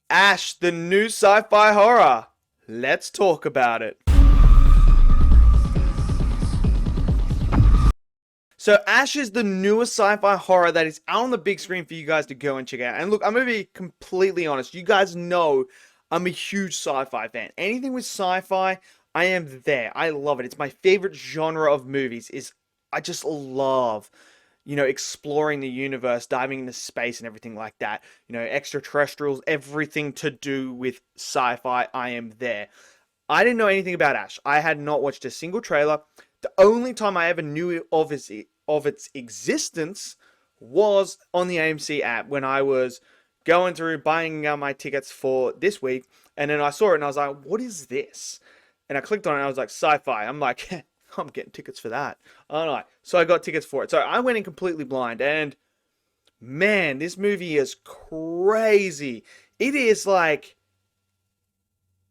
Ash, the new sci-fi horror. Let's talk about it. So Ash is the newest sci-fi horror that is out on the big screen for you guys to go and check out. And look, I'm going to be completely honest. You guys know I'm a huge sci-fi fan. Anything with sci-fi, I am there. I love it. It's my favorite genre of movies. I just love exploring the universe, diving into space and everything like that. Extraterrestrials, everything to do with sci-fi, I am there. I didn't know anything about Ash. I had not watched a single trailer. The only time I ever knew of its existence was on the AMC app when I was going through buying my tickets for this week, and then I saw it and I was like, "What is this?" And I clicked on it and I was like, "Sci-fi." I'm like, I'm getting tickets for that. All right, so I got tickets for it. So I went in completely blind, and man, this movie is crazy. It is like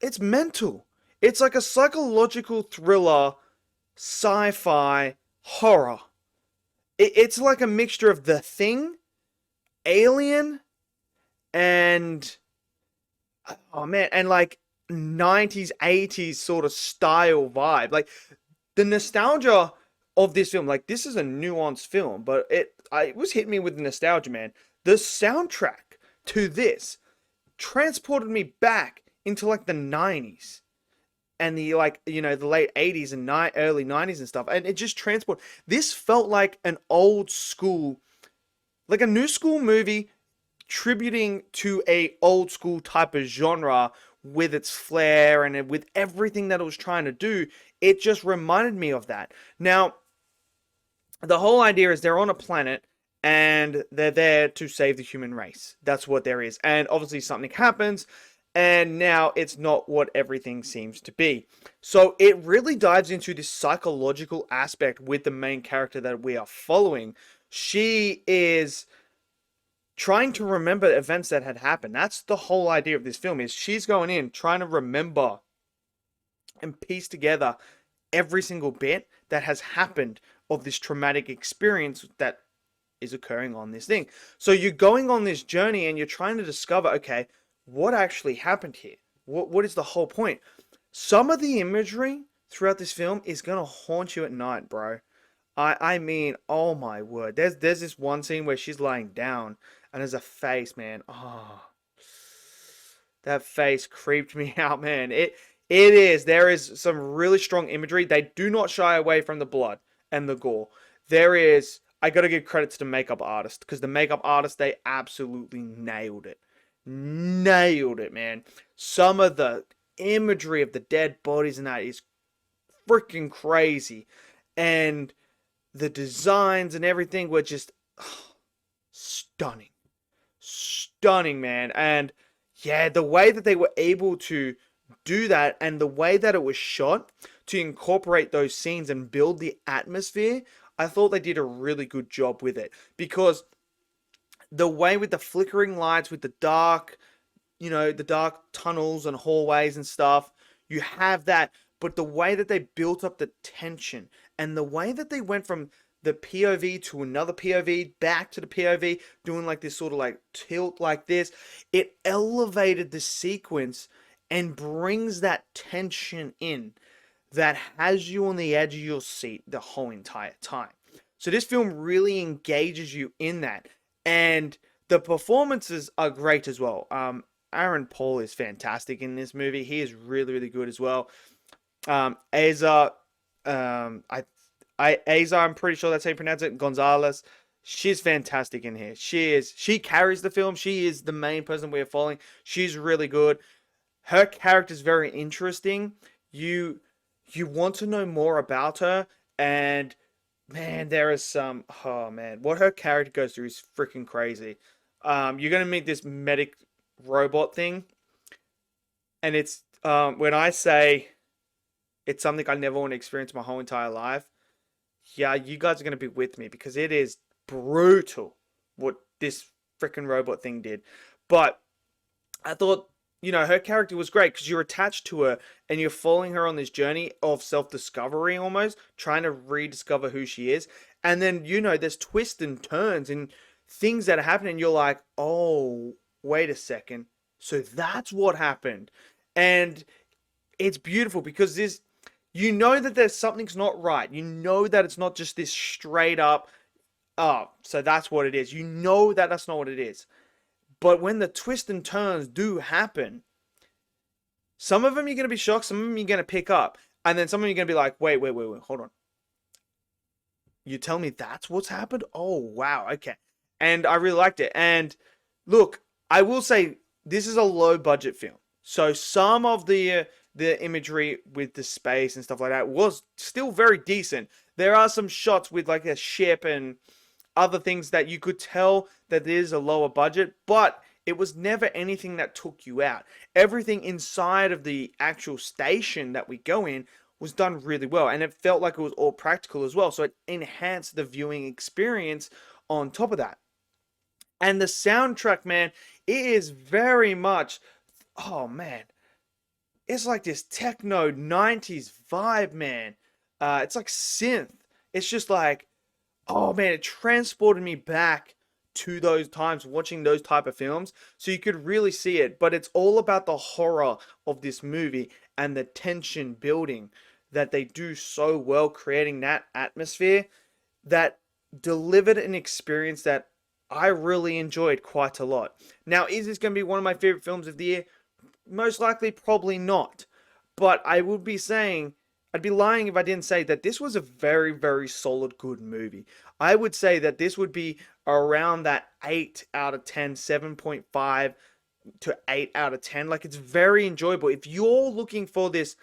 it's mental. It's like a psychological thriller, sci-fi horror. It's like a mixture of The Thing, Alien, and oh man, and like 90s, 80s sort of style vibe. Like the nostalgia of this film, like this is a nuanced film, but it was hitting me with nostalgia, man. The soundtrack to this transported me back into like the 90s and the the late 80s and early 90s and stuff, and it just transport this felt like an old school, like a new school movie tributing to a old school type of genre with its flair and with everything that it was trying to do. It just reminded me of that. Now the whole idea is they're on a planet and they're there to save the human race. That's what there is. And obviously something happens and now it's not what everything seems to be. So it really dives into this psychological aspect with the main character that we are following. She is trying to remember events that had happened. That's the whole idea of this film, is she's going in trying to remember and piece together every single bit that has happened of this traumatic experience that is occurring on this thing. So you're going on this journey and you're trying to discover, okay, what actually happened here? What is the whole point? Some of the imagery throughout this film is gonna haunt you at night, bro. I mean, oh my word. There's this one scene where she's lying down and there's a face, man. Oh, that face creeped me out, man. There is some really strong imagery. They do not shy away from the blood and the gore. I gotta give credit to the makeup artist, because the makeup artist, they absolutely nailed it. Nailed it, man. Some of the imagery of the dead bodies and that is freaking crazy. And the designs and everything were just stunning. Stunning, man. And yeah, the way that they were able to do that and the way that it was shot to incorporate those scenes and build the atmosphere, I thought they did a really good job with it. Because the way with the flickering lights, with the dark, the dark tunnels and hallways and stuff, you have that. But the way that they built up the tension and the way that they went from the POV to another POV, back to the POV, doing like this sort of like tilt like this, it elevated the sequence and brings that tension in that has you on the edge of your seat the whole entire time. So this film really engages you in that. And the performances are great as well. Aaron Paul is fantastic in this movie. He is really, really good as well. Asa, Asa, I'm pretty sure that's how you pronounce it. Gonzalez, she's fantastic in here. She carries the film. She is the main person we're following. She's really good. Her character is very interesting. You want to know more about her, and man, there is some. Oh man, what her character goes through is freaking crazy. You're gonna meet this medic robot thing, and it's when I say it's something I never want to experience my whole entire life. Yeah, you guys are gonna be with me because it is brutal what this freaking robot thing did. But I thought, her character was great because you're attached to her and you're following her on this journey of self-discovery, almost trying to rediscover who she is. And then, there's twists and turns and things that are happening. You're like, oh, wait a second. So that's what happened. And it's beautiful because this, you know that there's something's not right. You know that it's not just this straight up, oh, so that's what it is. You know that that's not what it is. But when the twists and turns do happen, some of them you're going to be shocked, some of them you're going to pick up. And then some of them you're going to be like, wait, hold on. You tell me that's what's happened? Oh, wow, okay. And I really liked it. And look, I will say this is a low budget film. So some of the imagery with the space and stuff like that was still very decent. There are some shots with like a ship and other things that you could tell that there's a lower budget, but it was never anything that took you out. Everything inside of the actual station that we go in was done really well, and it felt like it was all practical as well, so it enhanced the viewing experience on top of that. And the soundtrack, man, it is very much, oh man, it's like this techno 90s vibe, man. It's like synth. It's just like, oh man, it transported me back to those times watching those type of films. So you could really see it, but it's all about the horror of this movie and the tension building that they do so well, creating that atmosphere that delivered an experience that I really enjoyed quite a lot. Now, is this going to be one of my favorite films of the year? Most likely, probably not. But I would be saying, I'd be lying if I didn't say that this was a very, very solid, good movie. I would say that this would be around that 8 out of 10, 7.5 to 8 out of 10. Like, it's very enjoyable. If you're looking for this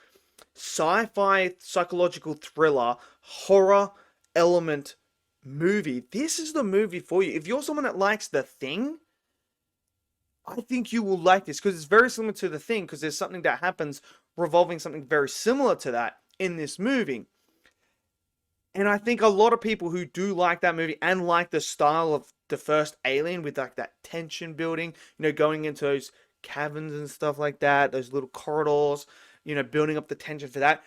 sci-fi psychological thriller horror element movie, this is the movie for you. If you're someone that likes The Thing, I think you will like this because it's very similar to The Thing, because there's something that happens revolving something very similar to that in this movie. And I think a lot of people who do like that movie and like the style of the first Alien with like that tension building, going into those caverns and stuff like that, those little corridors, building up the tension for that,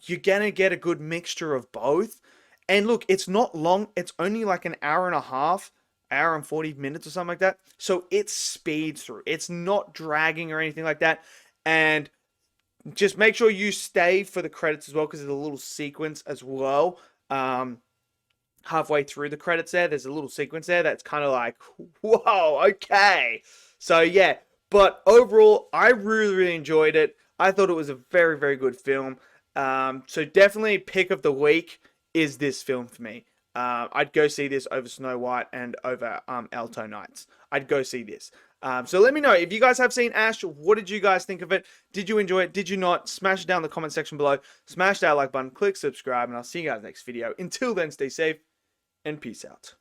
you're gonna get a good mixture of both. And look, it's not long, it's only like an hour and a half, hour and 40 minutes or something like that. So it speeds through. It's not dragging or anything like that. And just make sure you stay for the credits as well, because there's a little sequence as well. Halfway through the credits there's a little sequence there that's kind of like, whoa, okay. So yeah, but overall, I really, really enjoyed it. I thought it was a very, very good film. So definitely pick of the week is this film for me. I'd go see this over Snow White and over Alto Nights. I'd go see this. So let me know if you guys have seen Ash. What did you guys think of it? Did you enjoy it? Did you not? Smash it down in the comment section below. Smash that like button, click subscribe, and I'll see you guys next video. Until then, stay safe and peace out.